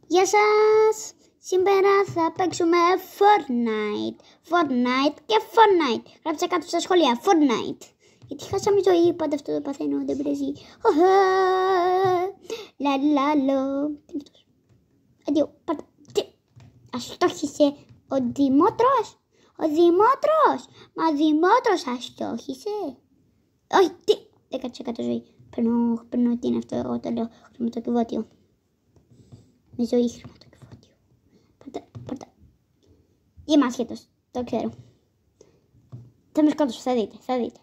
Γεια σας! Σήμερα θα παίξουμε Fortnite. Fortnite και Fortnite. Γράψτε κάτω στα σχόλια Fortnite. Γιατί χάσαμε ζωή, πάντα αυτό το παθαίνω, δεν πειράζει. Λαλαλο. Αντίο, πάρτα. Αστόχησε ο Δημότρος. Ο Δημότρος. Μα ο Δημότρος αστόχησε. Όχι, τι. 10% ζωή. Παίρνω τι είναι αυτό, εγώ το λέω χρηματοκιβώτιο. Με ζωή χρηματοκιβώτιο. Πάρτα. Είμαι άσχετος, το ξέρω. Θα με σκότωσω, θα δείτε.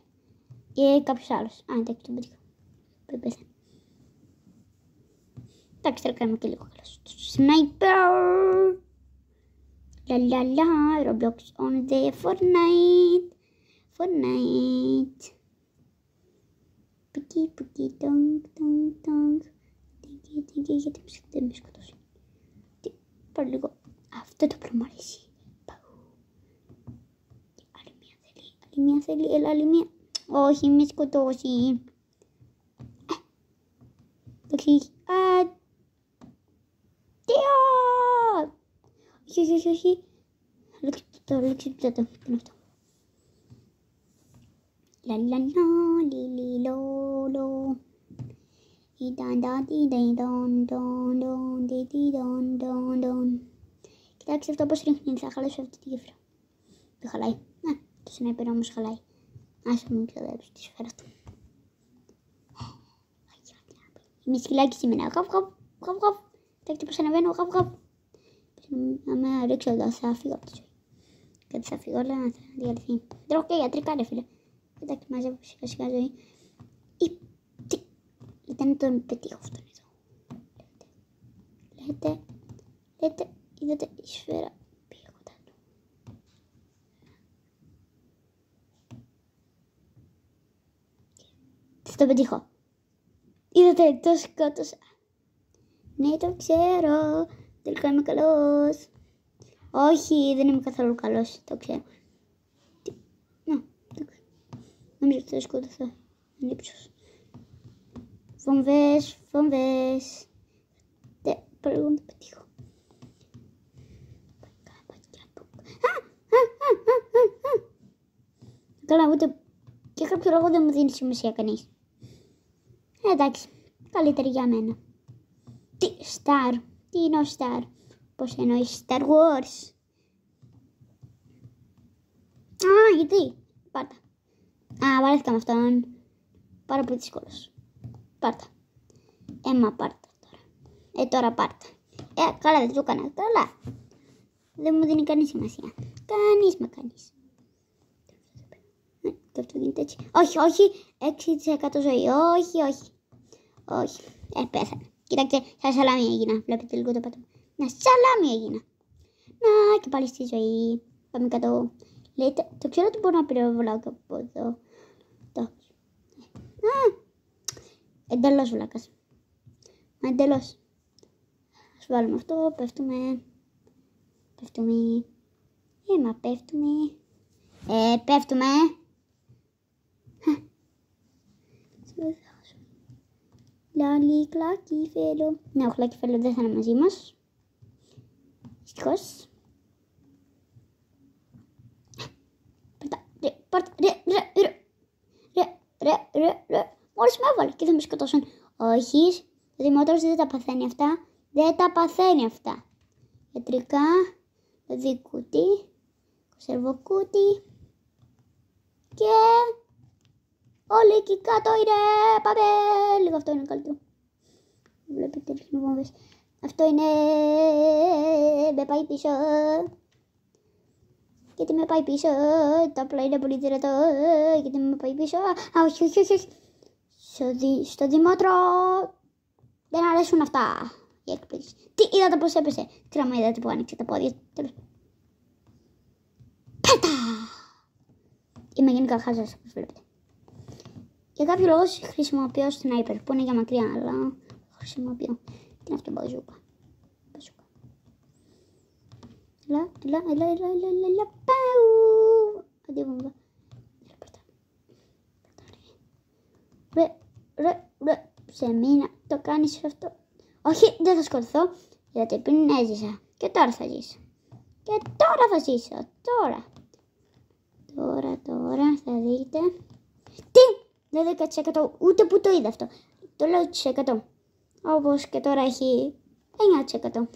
Ή κάποιος άλλος. Εντάξει, το μπούτικο. Πρέπει πέθανε. Εντάξει, τώρα κάνουμε και λίγο καλός. Sniper! Λαλαλα, Roblox on the Fortnite. Πουκί, τόγκ. Γιατί δεν με σκοτώσει. Πάρω λίγο. Αυτό το πράγμα αρέσει. Άλλη μία θέλει, έλα άλλη μία. Όχι, με σκοτώσει. Όχι. Όχι. Λήξει το. Είναι αυτό. Λαλαλα, λιλιλόλο. Κοιτάξτε αυτό πως ρίχνει, θα χαλάσω αυτή τη γέφυρα. Δεν χαλάει. Το σνάιπερ όμως χαλάει. Άσε μου ξαδέψει τη σφαίρα του. Είμαι σκυλάκι σήμερα. Χαβ. Κοιτάξτε πως ανεβαίνω. Χαβ. Άμα ρίξω εδώ θα φύγω από τη ζωή. Κάτι θα φύγω, αλλά θα διαλυθεί. Τρώω και ιατρικά ρε φίλε. Κοιτάξτε μαζεύω σιγά ζωή. Λέτε να τον πετύχω αυτόν εδώ. Λέτε, είδατε η σφαίρα πήγε κοντά του. Θα τον πετύχω. Είδατε, το σκότωσα. Ναι, το ξέρω. Τελικά είμαι καλός. Όχι, δεν είμαι καθόλου καλός. Το ξέρω. Νομίζω ότι θα σκοτωθώ. Είναι ύψος. Βομβές. Δεν μπορώ να το πετύχω. Καλά, ούτε για κάποιο λόγο δεν μου δίνει σημασία κανείς. Εντάξει, καλύτερη για μένα. Τι είναι ο Star? Πώς εννοείς Star Wars? Γιατί? Πάρτα. Βαρέθηκα με αυτόν. Πάρα πολύ δύσκολος. Πάρτα. Πάρτα τώρα. Τώρα πάρτα. Καλά, δεν το έκανα. Καλά. Δεν μου δίνει κανείς σημασία. Κανείς. Και αυτό γίνεται έτσι. Όχι. 6% ζωή. Όχι. Πέθανε. Κοιτάξτε, σαν σαλάμι έγινα. Βλέπετε λίγο το πάτωμα. Σαλάμι έγινα. Και πάλι στη ζωή. Πάμε κάτω. Λέτε, το ξέρω ότι μπορώ να πυροβολάω και από εδώ. Εντελώς βλάκας. Εντελώς. Ας βάλουμε αυτό, πέφτουμε. Πέφτουμε. Λάλι, κλάκι, φέλο. Ναι, ο κλάκι φέλο δεν θα είναι μαζί μας. Δυστυχώς. Πάρτα. Ρε. Μόλις με έβαλε και θα με σκοτώσουν. Όχι, ο Δημότρος δεν τα παθαίνει αυτά. Ιατρικά, δίκουτι, κονσερβοκούτι και όλοι εκεί κάτω είναι. Πάμε. Λίγο αυτό είναι καλύτερο. Βλέπετε, ρίχνω βόμβες. Αυτό είναι. Με πάει πίσω. Γιατί με πάει πίσω. Το απλά είναι πολύ δυνατό. Γιατί με πάει πίσω. Όχι. Στο Δημότρο δεν αρέσουν αυτά οι έκπληξεις. Τι είδατε πως έπεσε? Κράμα, είδατε που άνοιξε τα πόδια. Πέτα! Είμαι γενικά χάζας, όπως βλέπετε. Για κάποιο λόγο χρησιμοποιώ σνάιπερ που είναι για μακριά, αλλά χρησιμοποιώ. Τι είναι αυτό, μπαζούκα. Έλα, πάου! Αντί βόμβα. Ρε, σε μήνα το κάνεις αυτό. Όχι, δεν θα σκοτωθώ. Είδατε πριν έζησα. Και τώρα θα ζήσω. Και τώρα θα ζήσω. Τώρα θα δείτε. Τι! Δεν 10%. Ούτε που το είδα αυτό. Το λέω 100%. Όπως και τώρα έχει 9%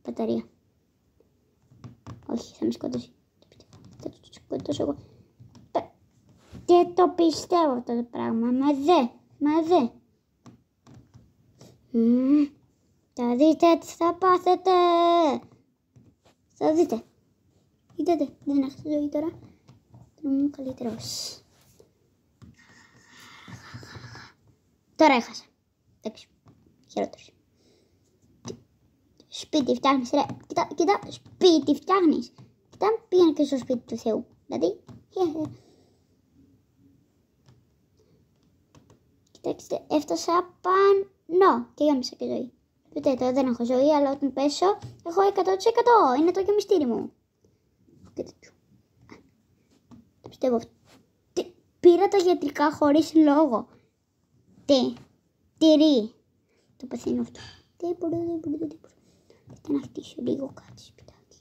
μπαταρία. Όχι, θα με σκοτώσει. Θα το σκοτώσω εγώ. Και το πιστεύω αυτό το πράγμα. Μα δε. Θα δείτε τι θα πάθετε. Θα δείτε. Είδατε, δεν έχασα ζωή τώρα. Είμαι καλύτερος. Τώρα έχασα. Εντάξει, χειρότερος. Σπίτι φτιάχνεις ρε. Κοίτα, σπίτι φτιάχνεις. Κοίτα, πήγαινε και στο σπίτι του Θεού. Δηλαδή, κοιτάξτε, έφτασα πάνω και γέμισα και ζωή. Δείτε, τώρα δεν έχω ζωή, αλλά όταν πέσω, έχω 100%. Είναι το γεμιστήρι μου. Και τέτοιο. Το πιστεύω αυτό. Πήρα τα γιατρικά χωρίς λόγο. Τυρί. Το παθαίνω αυτό. Δεν μπορώ. Θα να χτίσω λίγο κάτι σπιτάκι.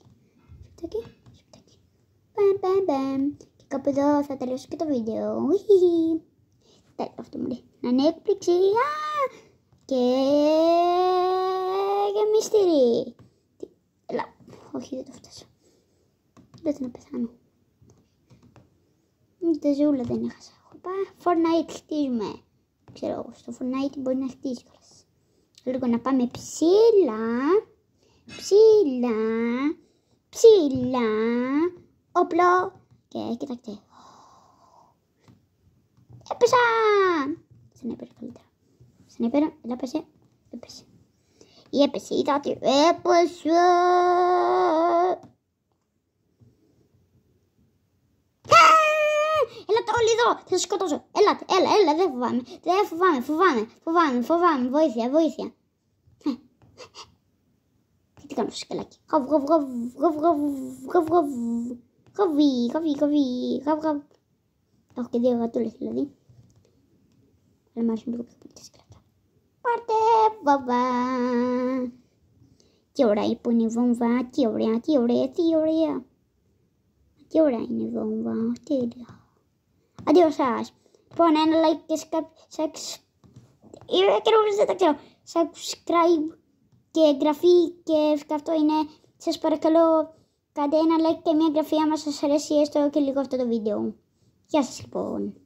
Μπαμ. Και κάπου εδώ θα τελειώσω και το βίντεο. Τέλος αυτό μου λέει. Να είναι έκπληξη. Και γεμιστήρι. Έλα. Όχι, δεν το φτάσω. Δεν θέλω να πεθάνω. Ούτε ζούλα δεν έχασα. Fortnite χτίζουμε. Ξέρω, στο Fortnite μπορεί να χτίσει κιόλας. Λίγο να πάμε ψηλά. Όπλο. Και κοιτάξτε. Έπεσα. Σνάιπερ καλύτερα. Σνάιπερ, έλα πέσε. Έπεσε, είδα ότι έπεσε. Έλα το όλοι εδώ, θα σας σκοτώσω. Έλα, δεν φοβάμαι. Βοήθεια. Τι κάνω στο σκελάκι. Γαβ. Έχω και 2 γατούλες δηλαδή. Αλλά μ' αρέσουν λίγο πιο πολύ τα σκελάκια. Πάρτε βόμβα. Τι ωραία που είναι η βόμβα. Τι ωραία. Τι ωραία είναι η βόμβα. Τέλεια. Αντίο σας. Λοιπόν, ένα like και subscribe και εγγραφή και αυτό είναι. Σας παρακαλώ, κάντε ένα like και μια εγγραφή άμα σας αρέσει έστω και λίγο αυτό το βίντεο. Γεια σας λοιπόν.